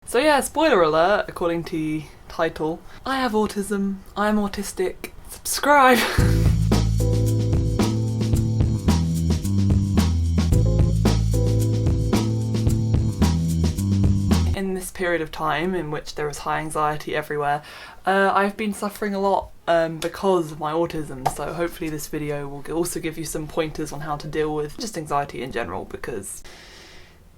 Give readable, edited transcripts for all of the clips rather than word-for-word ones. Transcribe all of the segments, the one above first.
So yeah, spoiler alert, according to the title. I have autism, I'm autistic, subscribe! In this period of time in which there is high anxiety everywhere, I've been suffering a lot because of my autism, so hopefully this video will also give you some pointers on how to deal with just anxiety in general, because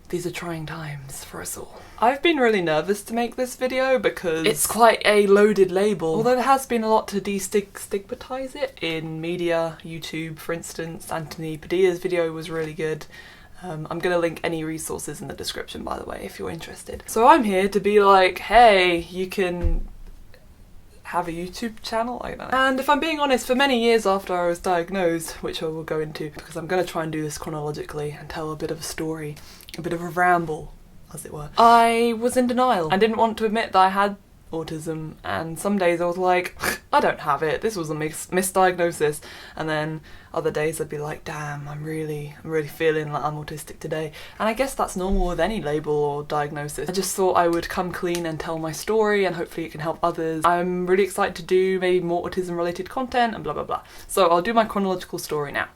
these are trying times for us all. I've been really nervous to make this video because it's quite a loaded label, although there has been a lot to destigmatize it in media, YouTube for instance. Anthony Padilla's video was really good. I'm gonna link any resources in the description, by the way, if you're interested. So I'm here to be like, hey, you can have a YouTube channel? I don't know. And if I'm being honest, for many years after I was diagnosed, which I will go into, because I'm gonna try and do this chronologically and tell a bit of a story, a bit of a ramble, as it were, I was in denial and didn't want to admit that I had autism, and some days I was like, I don't have it, this was a misdiagnosis, and then other days I'd be like, damn, I'm really feeling like I'm autistic today. And I guess that's normal with any label or diagnosis. I just thought I would come clean and tell my story, and hopefully it can help others. I'm really excited to do maybe more autism related content and blah blah blah. So I'll do my chronological story now.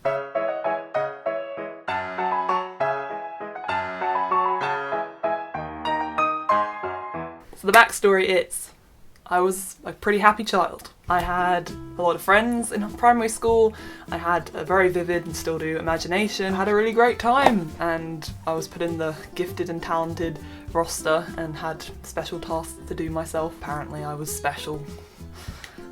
So the backstory is, I was a pretty happy child. I had a lot of friends in primary school, I had a very vivid, and still do, imagination, I had a really great time, and I was put in the gifted and talented roster and had special tasks to do myself. Apparently I was special,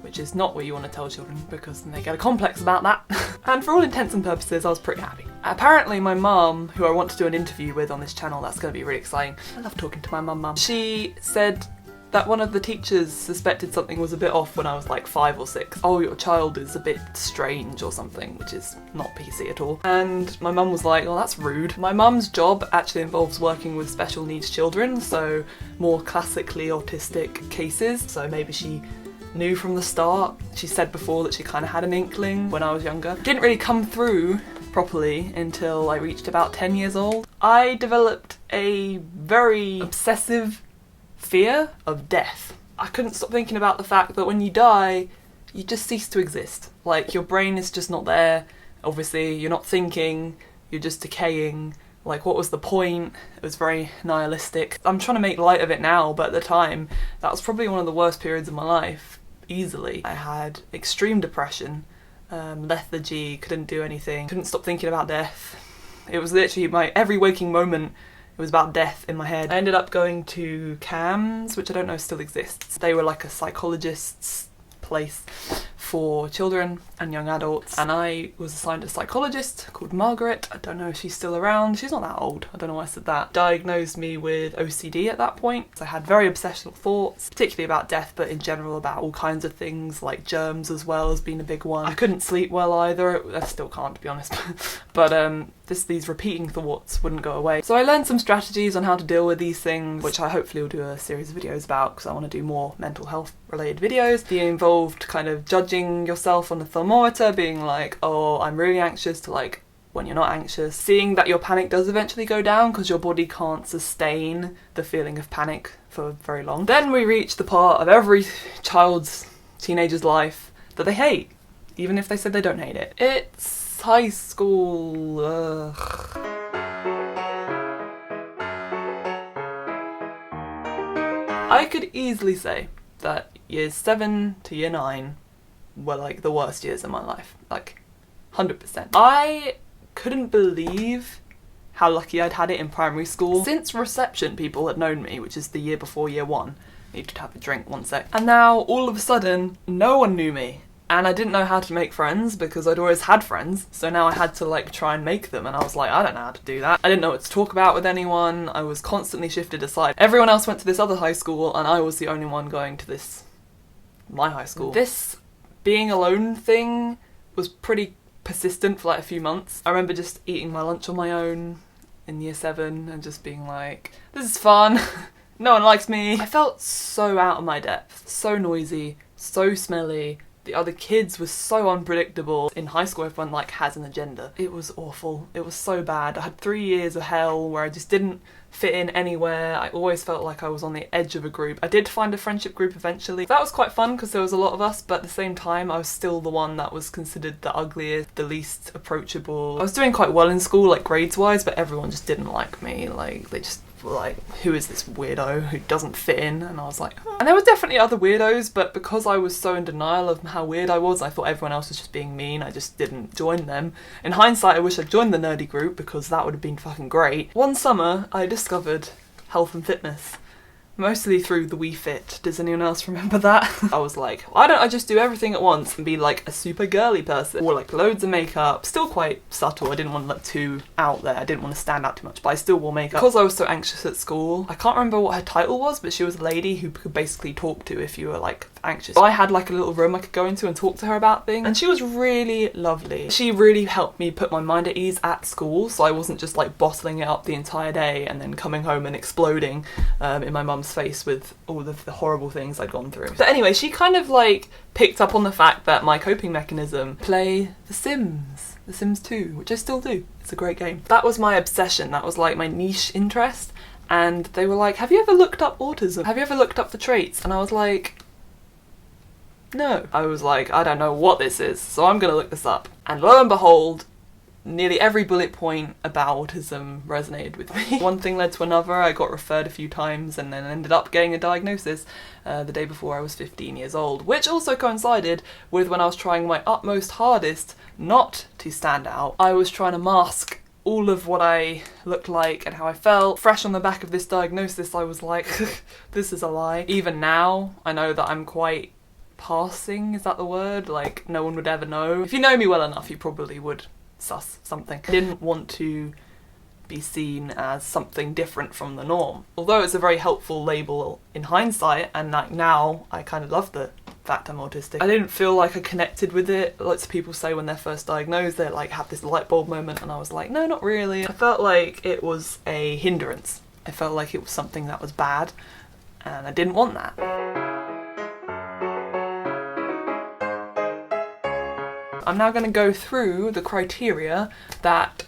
which is not what you want to tell children because then they get a complex about that. And for all intents and purposes I was pretty happy. Apparently my mum, who I want to do an interview with on this channel, that's going to be really exciting. I love talking to my mum. She said that one of the teachers suspected something was a bit off when I was like 5 or 6. Oh, your child is a bit strange or something, which is not PC at all. And my mum was like, well, that's rude. My mum's job actually involves working with special needs children, so more classically autistic cases. So maybe she knew from the start. She said before that she kind of had an inkling when I was younger. Didn't really come through properly until I reached about 10 years old. I developed a very obsessive fear of death. I couldn't stop thinking about the fact that when you die, you just cease to exist. Like, your brain is just not there. Obviously, you're not thinking, you're just decaying. Like, what was the point? It was very nihilistic. I'm trying to make light of it now, but at the time, that was probably one of the worst periods of my life, easily. I had extreme depression, lethargy, couldn't do anything, couldn't stop thinking about death. It was literally my every waking moment, it was about death in my head. I ended up going to CAMS, which I don't know still exists. They were like a psychologist's place for children and young adults, and I was assigned a psychologist called Margaret. I don't know if she's still around. She's not that old. I don't know why I said that. Diagnosed me with OCD at that point. So I had very obsessional thoughts, particularly about death, but in general about all kinds of things, like germs as well as being a big one. I couldn't sleep well either. I still can't, to be honest. But these repeating thoughts wouldn't go away. So I learned some strategies on how to deal with these things, which I hopefully will do a series of videos about, because I want to do more mental health related videos. They involved kind of judging yourself on the thermometer, being like, oh, I'm really anxious, to like, when you're not anxious. Seeing that your panic does eventually go down because your body can't sustain the feeling of panic for very long. Then we reach the part of every child's, teenager's life that they hate, even if they said they don't hate it. It's high school. I could easily say that years 7 to year 9 were like the worst years of my life, like 100%. I couldn't believe how lucky I'd had it in primary school. Since reception, people had known me, which is the year before year 1. Need to have a drink, one sec. And now all of a sudden, no one knew me. And I didn't know how to make friends because I'd always had friends, so now I had to like try and make them, and I was like, I don't know how to do that. I didn't know what to talk about with anyone. I was constantly shifted aside. Everyone else went to this other high school and I was the only one going to my high school. This being alone thing was pretty persistent for like a few months. I remember just eating my lunch on my own in year 7 and just being like, this is fun. No one likes me. I felt so out of my depth, so noisy, so smelly. The other kids were so unpredictable. In high school, everyone like has an agenda. It was awful. It was so bad. I had 3 years of hell where I just didn't fit in anywhere. I always felt like I was on the edge of a group. I did find a friendship group eventually. That was quite fun because there was a lot of us, but at the same time I was still the one that was considered the ugliest, the least approachable. I was doing quite well in school, like grades wise, but everyone just didn't like me. Like, they just were like, who is this weirdo who doesn't fit in? And I was like, oh. And there were definitely other weirdos, but because I was so in denial of how weird I was, I thought everyone else was just being mean. I just didn't join them. In hindsight, I wish I'd joined the nerdy group because that would have been fucking great. One summer, I discovered health and fitness. Mostly through the Wii Fit. Does anyone else remember that? I was like, why don't I just do everything at once and be like a super girly person? Or like loads of makeup, still quite subtle. I didn't want to look too out there. I didn't want to stand out too much, but I still wore makeup. Because I was so anxious at school, I can't remember what her title was, but she was a lady who could basically talk to if you were like anxious. So I had like a little room I could go into and talk to her about things, and she was really lovely. She really helped me put my mind at ease at school, so I wasn't just like bottling it up the entire day and then coming home and exploding in my mum's face with all of the horrible things I'd gone through. But anyway, she kind of like picked up on the fact that my coping mechanism, play The Sims 2, which I still do. It's a great game. That was my obsession. That was like my niche interest. And they were like, have you ever looked up autism? Have you ever looked up the traits? And I was like, no. I was like, I don't know what this is, so I'm gonna look this up. And lo and behold, nearly every bullet point about autism resonated with me. One thing led to another. I got referred a few times and then ended up getting a diagnosis the day before I was 15 years old, which also coincided with when I was trying my utmost hardest not to stand out. I was trying to mask all of what I looked like and how I felt. Fresh on the back of this diagnosis, I was like, this is a lie. Even now, I know that I'm quite passing, is that the word? Like, no one would ever know. If you know me well enough, you probably would suss something. I didn't want to be seen as something different from the norm. Although it's a very helpful label in hindsight, and like now I kind of love the fact I'm autistic. I didn't feel like I connected with it. Lots of people say when they're first diagnosed, they like have this light bulb moment, and I was like, no, not really. I felt like it was a hindrance. I felt like it was something that was bad, and I didn't want that. I'm now going to go through the criteria that,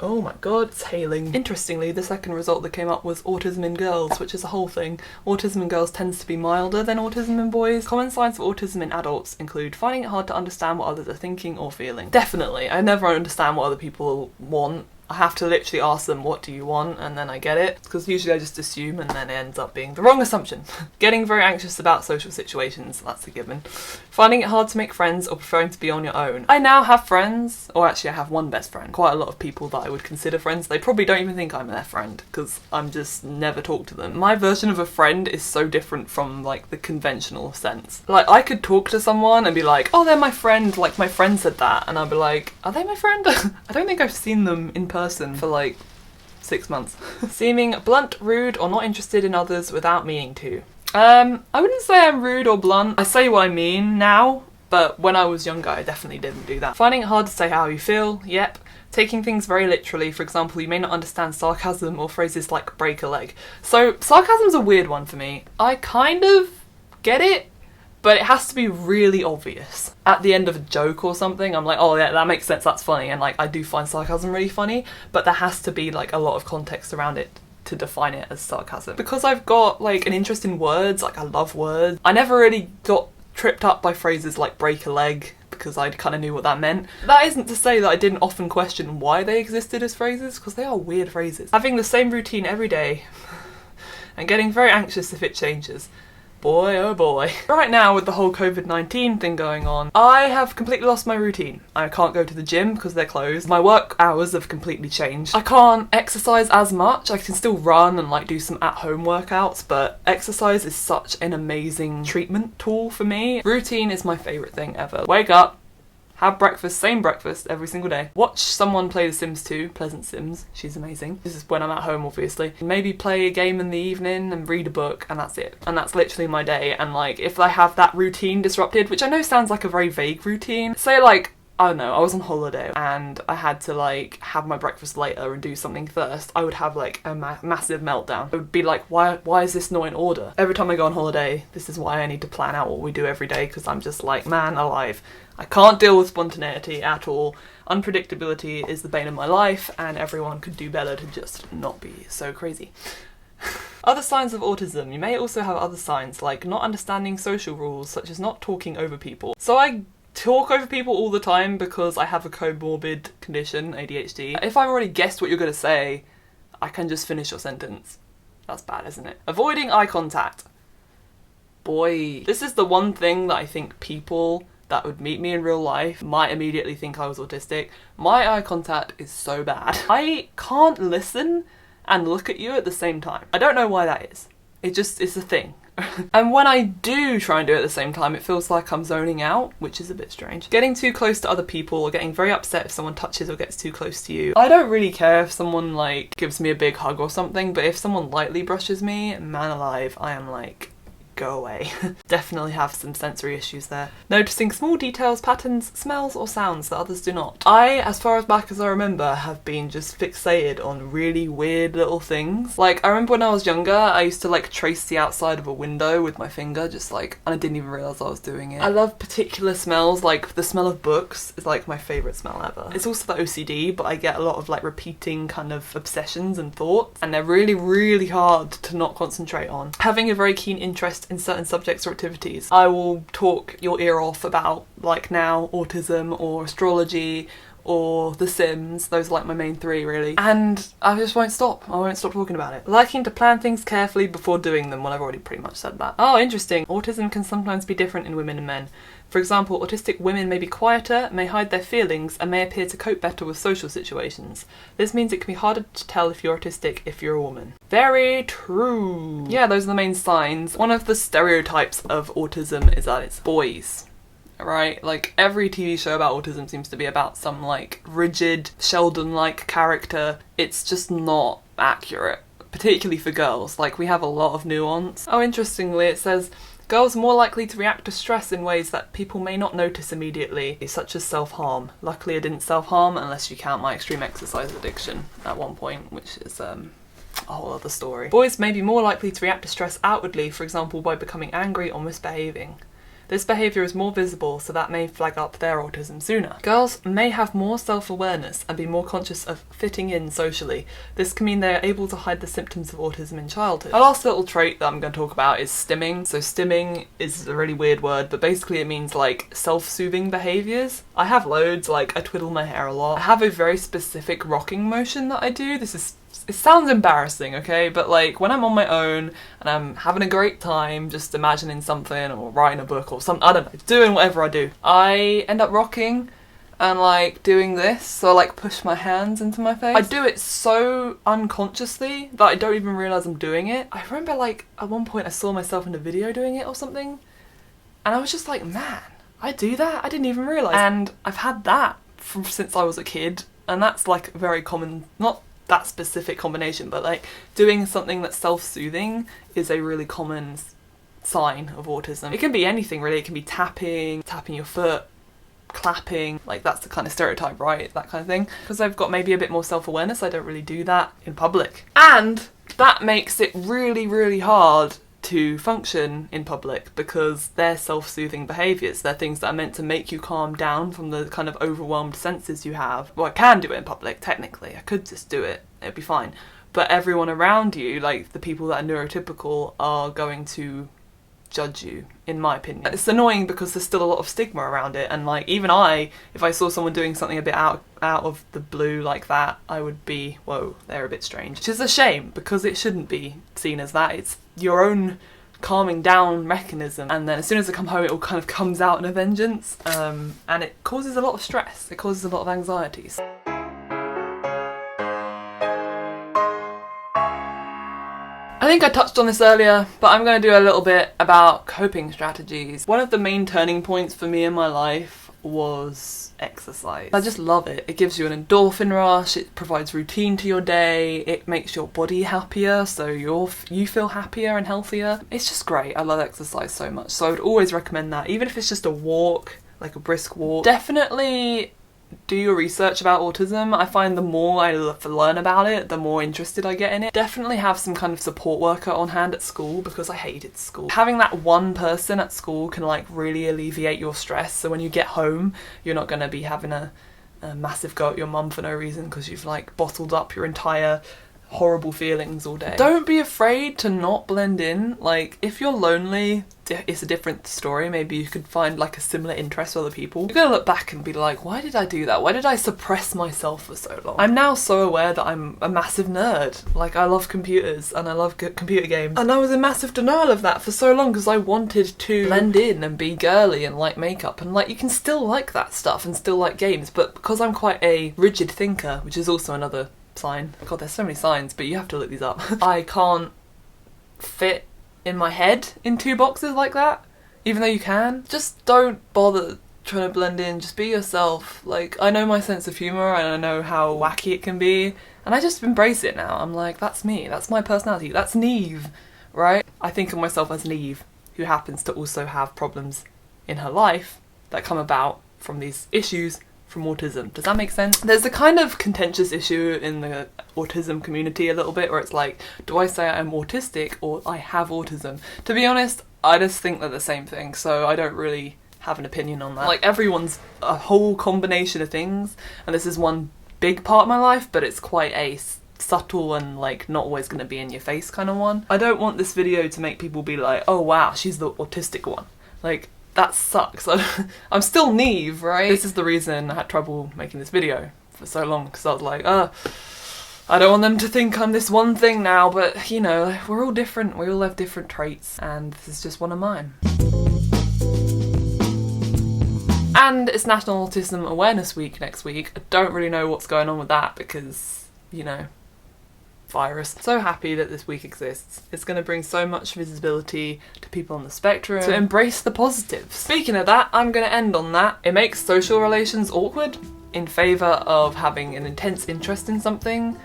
oh my god, it's hailing. Interestingly, the second result that came up was autism in girls, which is a whole thing. Autism in girls tends to be milder than autism in boys. Common signs of autism in adults include finding it hard to understand what others are thinking or feeling. Definitely, I never understand what other people want. I have to literally ask them, what do you want? And then I get it. Because usually I just assume and then it ends up being the wrong assumption. Getting very anxious about social situations, that's a given. Finding it hard to make friends or preferring to be on your own. I now have friends, or actually I have one best friend. Quite a lot of people that I would consider friends, they probably don't even think I'm their friend because I'm just never talk to them. My version of a friend is so different from like the conventional sense. Like I could talk to someone and be like, oh, they're my friend, like my friend said that. And I'd be like, are they my friend? I don't think I've seen them in person for like 6 months. Seeming blunt, rude, or not interested in others without meaning to. I wouldn't say I'm rude or blunt. I say what I mean now, but when I was younger I definitely didn't do that. Finding it hard to say how you feel, yep. Taking things very literally, for example, you may not understand sarcasm or phrases like break a leg. So sarcasm's a weird one for me. I kind of get it, but it has to be really obvious. At the end of a joke or something, I'm like, oh yeah, that makes sense, that's funny. And like, I do find sarcasm really funny, but there has to be like a lot of context around it to define it as sarcasm. Because I've got like an interest in words, like I love words, I never really got tripped up by phrases like break a leg because I kind of knew what that meant. That isn't to say that I didn't often question why they existed as phrases, because they are weird phrases. Having the same routine every day and getting very anxious if it changes. Boy, oh boy. Right now, with the whole COVID-19 thing going on, I have completely lost my routine. I can't go to the gym because they're closed. My work hours have completely changed. I can't exercise as much. I can still run and like do some at-home workouts, but exercise is such an amazing treatment tool for me. Routine is my favourite thing ever. Wake up, have breakfast, same breakfast every single day. Watch someone play The Sims 2, Pleasant Sims, she's amazing. This is when I'm at home, obviously. Maybe play a game in the evening and read a book, and that's it. And that's literally my day. And like, if I have that routine disrupted, which I know sounds like a very vague routine, say like, I don't know, I was on holiday and I had to like have my breakfast later and do something first, I would have like a massive meltdown. It would be like, why is this not in order? Every time I go on holiday, this is why I need to plan out what we do every day, because I'm just like, man alive, I can't deal with spontaneity at all. Unpredictability is the bane of my life, and everyone could do better to just not be so crazy. Other signs of autism. You may also have other signs like not understanding social rules, such as not talking over people. So I talk over people all the time because I have a comorbid condition, ADHD. If I've already guessed what you're going to say, I can just finish your sentence. That's bad, isn't it? Avoiding eye contact. Boy, this is the one thing that I think people that would meet me in real life might immediately think I was autistic. My eye contact is so bad. I can't listen and look at you at the same time. I don't know why that is. It's a thing. And when I do try and do it at the same time, it feels like I'm zoning out, which is a bit strange. Getting too close to other people or getting very upset if someone touches or gets too close to you. I don't really care if someone like gives me a big hug or something, but if someone lightly brushes me, man alive, I am like, go away. Definitely have some sensory issues there. Noticing small details, patterns, smells or sounds that others do not. I, as far as back as I remember, have been just fixated on really weird little things. Like, I remember when I was younger, I used to like trace the outside of a window with my finger, just like, and I didn't even realise I was doing it. I love particular smells, like the smell of books is like my favourite smell ever. It's also the OCD, but I get a lot of like repeating kind of obsessions and thoughts, and they're really, really hard to not concentrate on. Having a very keen interest in certain subjects or activities. I will talk your ear off about, like now, autism or astrology or The Sims. Those are like my main three really. And I just won't stop. I won't stop talking about it. Liking to plan things carefully before doing them. Well, I've already pretty much said that. Oh, interesting. Autism can sometimes be different in women and men. For example, autistic women may be quieter, may hide their feelings, and may appear to cope better with social situations. This means it can be harder to tell if you're autistic if you're a woman. Very true. Yeah, those are the main signs. One of the stereotypes of autism is that it's boys. Right? Like, every TV show about autism seems to be about some, like, rigid, Sheldon-like character. It's just not accurate, particularly for girls. Like, we have a lot of nuance. Oh, interestingly, it says, girls are more likely to react to stress in ways that people may not notice immediately, such as self-harm. Luckily, I didn't self-harm, unless you count my extreme exercise addiction at one point, which is, a whole other story. Boys may be more likely to react to stress outwardly, for example, by becoming angry or misbehaving. This behaviour is more visible, so that may flag up their autism sooner. Girls may have more self-awareness and be more conscious of fitting in socially. This can mean they are able to hide the symptoms of autism in childhood. The last little trait that I'm going to talk about is stimming. So stimming is a really weird word, but basically it means like self-soothing behaviours. I have loads, like I twiddle my hair a lot. I have a very specific rocking motion that I do. It sounds embarrassing, okay? But like when I'm on my own and I'm having a great time just imagining something or writing a book or something, I don't know, doing whatever I do, I end up rocking and like doing this, so I like push my hands into my face. I do it so unconsciously that I don't even realise I'm doing it. I remember like at one point I saw myself in a video doing it or something and I was just like, man, I do that? I didn't even realise. And I've had that from since I was a kid, and that's like very common, not that specific combination, but like doing something that's self-soothing is a really common sign of autism. It can be anything really. It can be tapping your foot, clapping, like that's the kind of stereotype, right? That kind of thing. Because I've got maybe a bit more self-awareness, I don't really do that in public. And that makes it really, really hard to function in public because they're self-soothing behaviours. They're things that are meant to make you calm down from the kind of overwhelmed senses you have. Well, I can do it in public, technically. I could just do it, it'd be fine. But everyone around you, like the people that are neurotypical, are going to judge you, in my opinion. It's annoying because there's still a lot of stigma around it, and like even if I saw someone doing something a bit out of the blue like that, I would be, whoa, they're a bit strange. Which is a shame because it shouldn't be seen as that. It's your own calming down mechanism, and then as soon as I come home it all kind of comes out in a vengeance, and it causes a lot of stress, it causes a lot of anxieties. I think I touched on this earlier, but I'm going to do a little bit about coping strategies. One of the main turning points for me in my life was exercise. I just love it. It gives you an endorphin rush, it provides routine to your day, it makes your body happier, so you feel happier and healthier. It's just great. I love exercise so much, so I would always recommend that. Even if it's just a walk like a brisk walk. Definitely do your research about autism. I find the more I learn about it, the more interested I get in it. Definitely have some kind of support worker on hand at school, because I hated school. Having that one person at school can like really alleviate your stress, so when you get home you're not going to be having a massive go at your mum for no reason because you've like bottled up your entire horrible feelings all day. Don't be afraid to not blend in. Like, if you're lonely, it's a different story. Maybe you could find like a similar interest with other people. You're gonna look back and be like, why did I do that? Why did I suppress myself for so long? I'm now so aware that I'm a massive nerd. Like, I love computers and I love computer games, and I was in massive denial of that for so long because I wanted to blend in and be girly and like makeup, and like you can still like that stuff and still like games, but because I'm quite a rigid thinker, which is also another sign. God, there's so many signs, but you have to look these up. I can't fit in my head in two boxes like that, even though you can. Just don't bother trying to blend in, just be yourself. Like, I know my sense of humour and I know how wacky it can be, and I just embrace it now. I'm like, that's me, that's my personality, that's Neve, right? I think of myself as Neve, who happens to also have problems in her life that come about from these issues from autism. Does that make sense? There's a kind of contentious issue in the autism community a little bit where it's like, do I say I'm autistic or I have autism? To be honest, I just think they're the same thing, so I don't really have an opinion on that. Like, everyone's a whole combination of things, and this is one big part of my life, but it's quite a subtle and like not always going to be in your face kind of one. I don't want this video to make people be like, oh wow, she's the autistic one. Like, that sucks. I'm still Neve, right? This is the reason I had trouble making this video for so long, because I was like, I don't want them to think I'm this one thing now, but you know, we're all different, we all have different traits, and this is just one of mine. And it's National Autism Awareness Week next week. I don't really know what's going on with that because, you know, virus. So happy that this week exists. It's going to bring so much visibility to people on the spectrum, to embrace the positives. Speaking of that, I'm going to end on that. It makes social relations awkward in favour of having an intense interest in something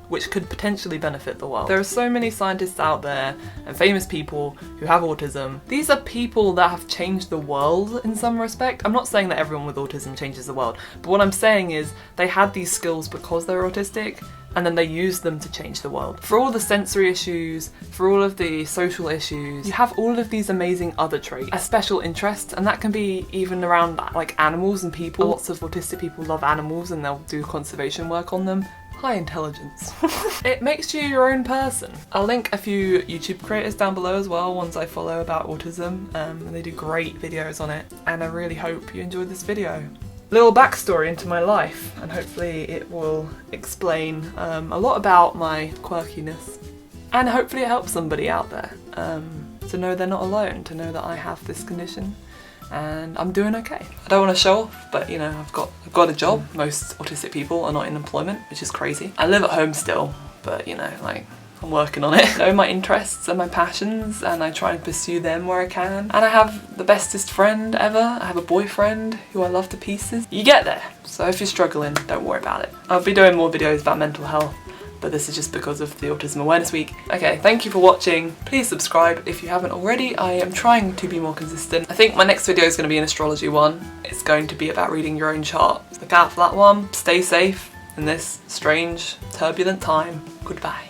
which could potentially benefit the world. There are so many scientists out there and famous people who have autism. These are people that have changed the world in some respect. I'm not saying that everyone with autism changes the world, but what I'm saying is they had these skills because they're autistic, and then they use them to change the world. For all the sensory issues, for all of the social issues, you have all of these amazing other traits, a special interest, and that can be even around like animals and people. Lots of autistic people love animals and they'll do conservation work on them. High intelligence. It makes you your own person. I'll link a few YouTube creators down below as well, ones I follow about autism, and they do great videos on it, and I really hope you enjoyed this video. Little backstory into my life, and hopefully it will explain a lot about my quirkiness, and hopefully it helps somebody out there to know they're not alone, to know that I have this condition and I'm doing okay. I don't want to show off, but you know, I've got a job. Most autistic people are not in employment, which is crazy. I live at home still, but you know, like, I'm working on it. I know my interests and my passions, and I try and pursue them where I can. And I have the bestest friend ever. I have a boyfriend who I love to pieces. You get there. So if you're struggling, don't worry about it. I'll be doing more videos about mental health, but this is just because of the Autism Awareness Week. Okay, thank you for watching. Please subscribe if you haven't already. I am trying to be more consistent. I think my next video is going to be an astrology one. It's going to be about reading your own chart. Look out for that one. Stay safe in this strange, turbulent time. Goodbye.